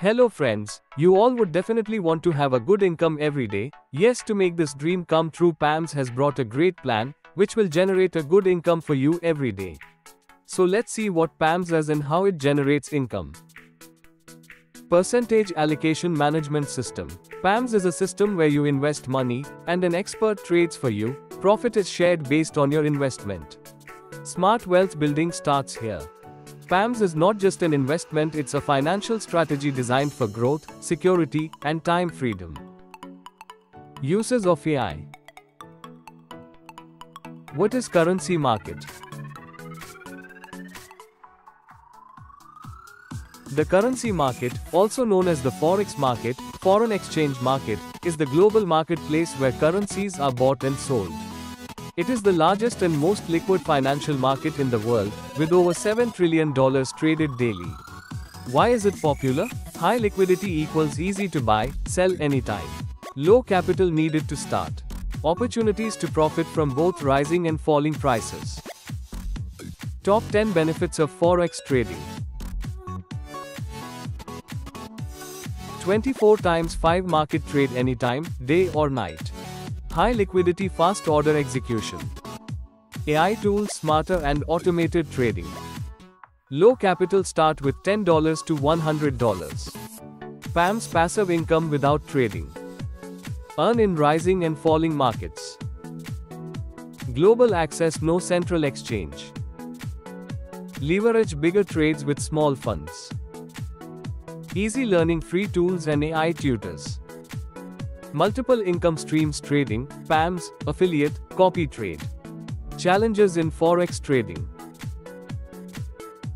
Hello friends, you all would definitely want to have a good income every day. Yes, to make this dream come true, PAMS has brought a great plan, which will generate a good income for you every day. So let's see what PAMS is and how it generates income. Percentage Allocation Management System. PAMS is a system where you invest money, and an expert trades for you. Profit is shared based on your investment. Smart wealth building starts here. PAMS is not just an investment, it's a financial strategy designed for growth, security, and time freedom. Uses of AI. What is currency market? The currency market, also known as the forex market, foreign exchange market, is the global marketplace where currencies are bought and sold. It is the largest and most liquid financial market in the world, with over $7 trillion traded daily. Why is it popular? High liquidity equals easy to buy, sell anytime. Low capital needed to start. Opportunities to profit from both rising and falling prices. Top 10 benefits of forex trading. 24 times 5 market trade anytime, day or night. High liquidity, fast order execution. AI tools, smarter and automated trading. Low capital, start with $10 to $100. PAMS passive income without trading. Earn in rising and falling markets. Global access, no central exchange. Leverage bigger trades with small funds. Easy learning, free tools and AI tutors. Multiple income streams trading, PAMS, affiliate, copy trade. Challenges in forex trading.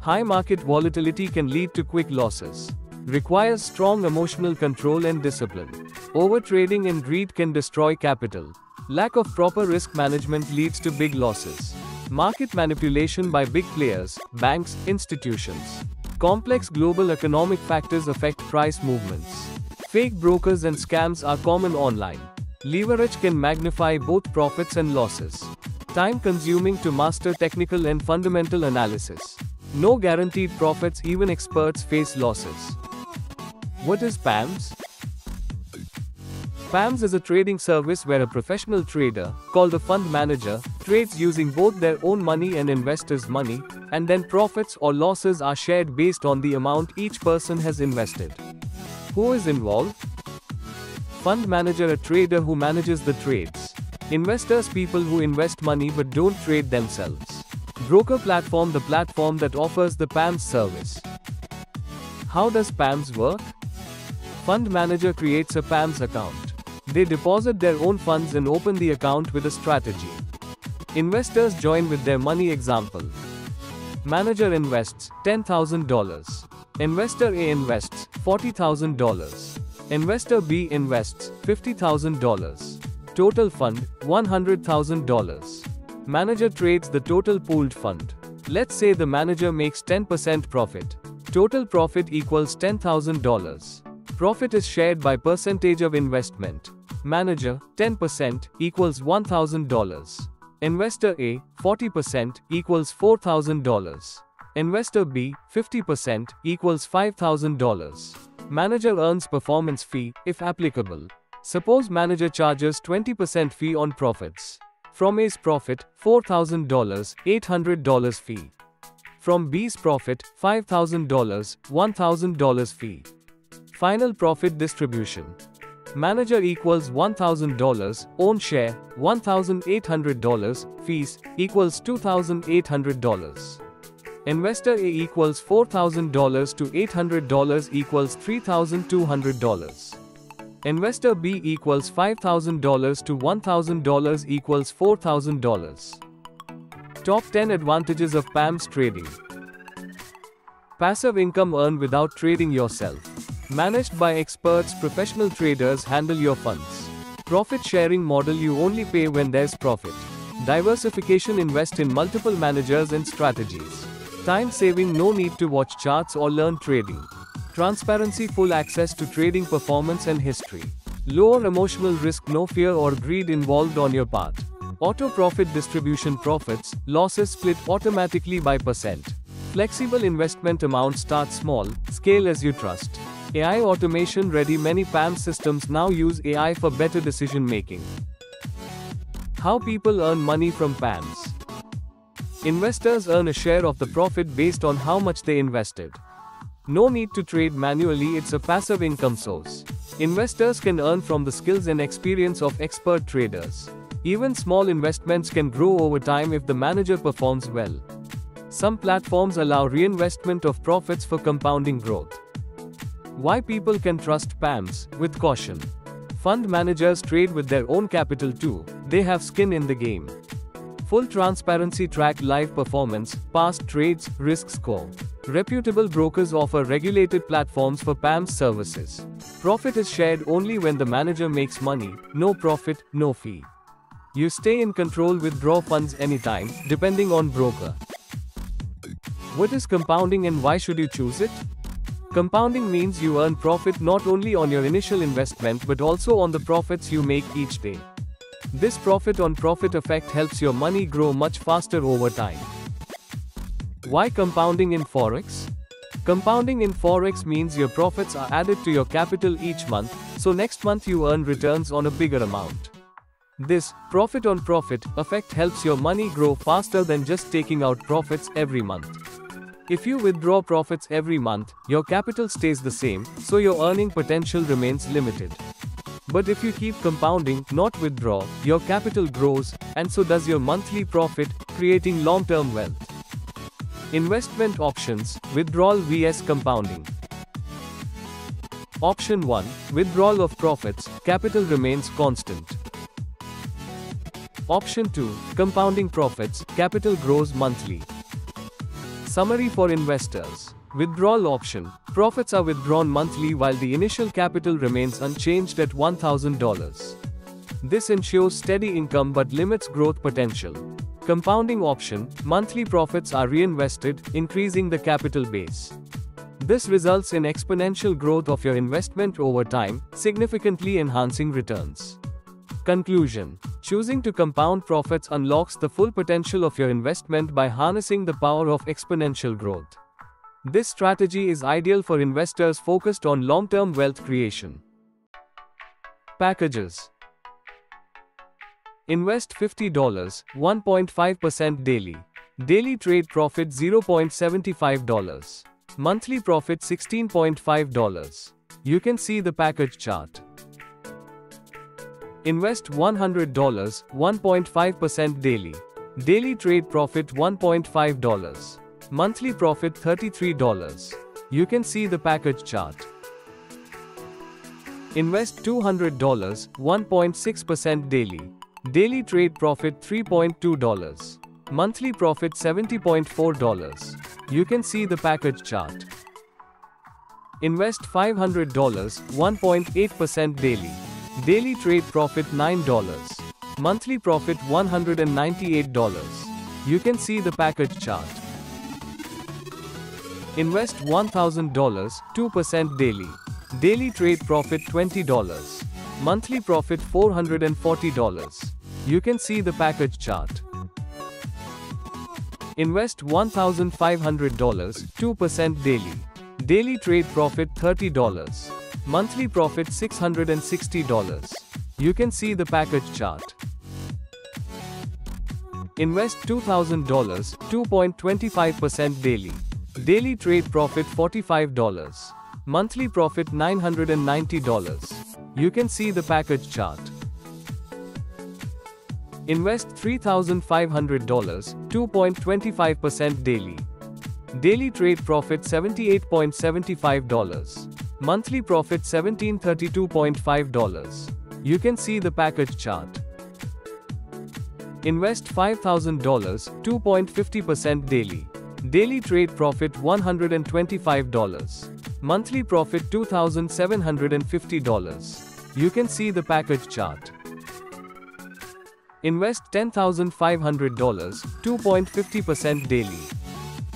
High market volatility can lead to quick losses. Requires strong emotional control and discipline. Overtrading and greed can destroy capital. Lack of proper risk management leads to big losses. Market manipulation by big players, banks, institutions. Complex global economic factors affect price movements. Fake brokers and scams are common online. Leverage can magnify both profits and losses. Time-consuming to master technical and fundamental analysis. No guaranteed profits, even experts face losses. What is PAMS? PAMS is a trading service where a professional trader, called a fund manager, trades using both their own money and investors' money, and then profits or losses are shared based on the amount each person has invested. Who is involved? Fund manager, a trader who manages the trades. Investors, people who invest money but don't trade themselves. Broker platform, the platform that offers the PAMS service. How does PAMS work? Fund manager creates a PAMS account. They deposit their own funds and open the account with a strategy. Investors join with their money. Example. Manager invests $10,000. Investor A invests $40,000. Investor B invests $50,000. Total fund $100,000. Manager trades the total pooled fund. Let's say the manager makes 10% profit. Total profit equals $10,000. Profit is shared by percentage of investment. Manager 10% equals $1,000. Investor A 40% equals $4,000. Investor B, 50% equals $5,000. Manager earns performance fee, if applicable. Suppose manager charges 20% fee on profits. From A's profit, $4,000, $800 fee. From B's profit, $5,000, $1,000 fee. Final profit distribution. Manager equals $1,000, own share, $1,800, fees, equals $2,800. Investor A equals $4,000 to $800 equals $3,200. Investor B equals $5,000 to $1,000 equals $4,000. Top 10 advantages of PAMS trading. Passive income earned without trading yourself. Managed by experts, professional traders handle your funds. Profit sharing model, you only pay when there's profit. Diversification, invest in multiple managers and strategies. Time saving, no need to watch charts or learn trading. Transparency, full access to trading performance and history. Lower emotional risk, no fear or greed involved on your part. Auto profit distribution, profits, losses split automatically by percent. Flexible investment amount, start small, scale as you trust. AI automation ready. Many PAM systems now use AI for better decision making. How people earn money from PAMs. Investors earn a share of the profit based on how much they invested. No need to trade manually, it's a passive income source. Investors can earn from the skills and experience of expert traders. Even small investments can grow over time if the manager performs well. Some platforms allow reinvestment of profits for compounding growth. Why people can trust PAMs, with caution. Fund managers trade with their own capital too, they have skin in the game. Full transparency, track live performance, past trades, risk score. Reputable brokers offer regulated platforms for PAMs services. Profit is shared only when the manager makes money, no profit, no fee. You stay in control, withdraw funds anytime, depending on broker. What is compounding and why should you choose it? Compounding means you earn profit not only on your initial investment but also on the profits you make each day. This profit on profit effect helps your money grow much faster over time. Why compounding in Forex? Compounding in Forex means your profits are added to your capital each month, so next month you earn returns on a bigger amount. This profit on profit effect helps your money grow faster than just taking out profits every month. If you withdraw profits every month, your capital stays the same, so your earning potential remains limited. But if you keep compounding, not withdraw, your capital grows, and so does your monthly profit, creating long-term wealth. Investment options, withdrawal vs compounding. Option 1, withdrawal of profits, capital remains constant. Option 2, compounding profits, capital grows monthly. Summary for investors. Withdrawal option. Profits are withdrawn monthly while the initial capital remains unchanged at $1,000. This ensures steady income but limits growth potential. Compounding option. Monthly profits are reinvested, increasing the capital base. This results in exponential growth of your investment over time, significantly enhancing returns. Conclusion. Choosing to compound profits unlocks the full potential of your investment by harnessing the power of exponential growth. This strategy is ideal for investors focused on long-term wealth creation. Packages. Invest $50, 1.5% daily. Daily trade profit $0.75. Monthly profit $16.5. You can see the package chart. Invest $100, 1.5% daily. Daily trade profit $1.5. Monthly profit $33. You can see the package chart. Invest $200, 1.6% daily. Daily trade profit $3.2. Monthly profit $70.4. You can see the package chart. Invest $500, 1.8% daily. Daily trade profit $9. Monthly profit $198. You can see the package chart. Invest $1,000, 2% daily. Daily trade profit $20. Monthly profit $440. You can see the package chart. Invest $1,500, 2% daily. Daily trade profit $30. Monthly profit $660. You can see the package chart. Invest $2,000, 2.25% daily. Daily trade profit $45. Monthly profit $990. You can see the package chart. Invest $3,500, 2.25% daily. Daily trade profit $78.75. Monthly profit $1,732.5. You can see the package chart. Invest $5,000, 2.50% daily. Daily trade profit $125. Monthly profit $2,750. You can see the package chart. Invest $10,500, 2.50% daily.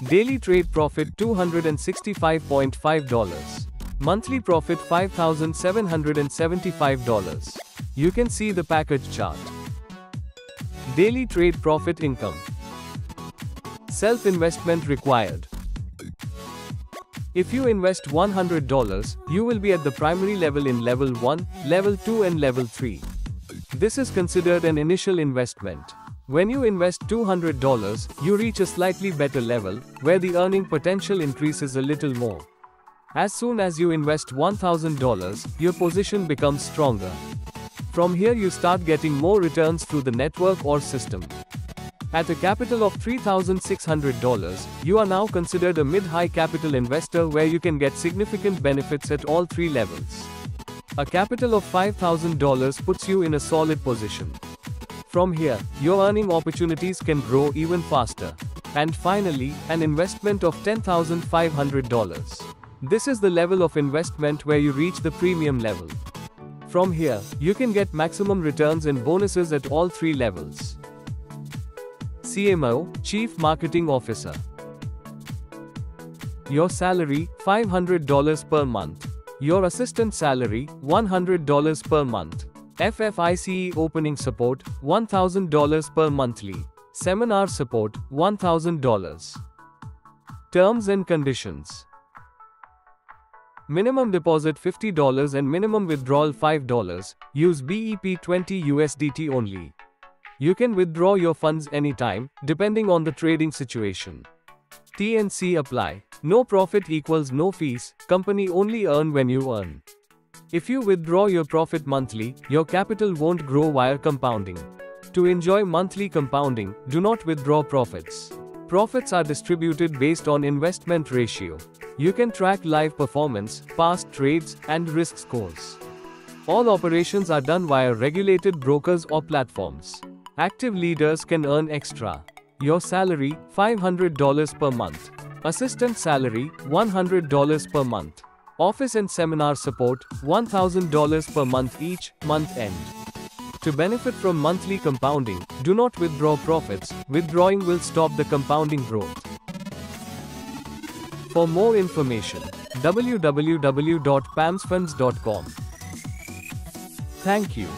Daily trade profit $265.5. Monthly profit $5,775. You can see the package chart. Daily trade profit income. Self-investment required. If you invest $100, you will be at the primary level in level 1, level 2 and level 3. This is considered an initial investment. When you invest $200, you reach a slightly better level, where the earning potential increases a little more. As soon as you invest $1,000, your position becomes stronger. From here you start getting more returns through the network or system. At a capital of $3,600, you are now considered a mid-high capital investor where you can get significant benefits at all three levels. A capital of $5,000 puts you in a solid position. From here, your earning opportunities can grow even faster. And finally, an investment of $10,500. This is the level of investment where you reach the premium level. From here, you can get maximum returns and bonuses at all three levels. CMO, Chief Marketing Officer. Your salary, $500 per month. Your assistant salary, $100 per month. FFICE opening support, $1,000 per monthly. Seminar support, $1,000. Terms and conditions. Minimum deposit $50 and minimum withdrawal $5. Use BEP 20 USDT only. You can withdraw your funds anytime, depending on the trading situation. T&C apply. No profit equals no fees. Company only earn when you earn. If you withdraw your profit monthly, your capital won't grow via compounding. To enjoy monthly compounding, do not withdraw profits. Profits are distributed based on investment ratio. You can track live performance, past trades, and risk scores. All operations are done via regulated brokers or platforms. Active leaders can earn extra. Your salary, $500 per month. Assistant salary, $100 per month. Office and seminar support, $1,000 per month each, month end. To benefit from monthly compounding, do not withdraw profits. Withdrawing will stop the compounding growth. For more information, www.pamsfunds.com. Thank you.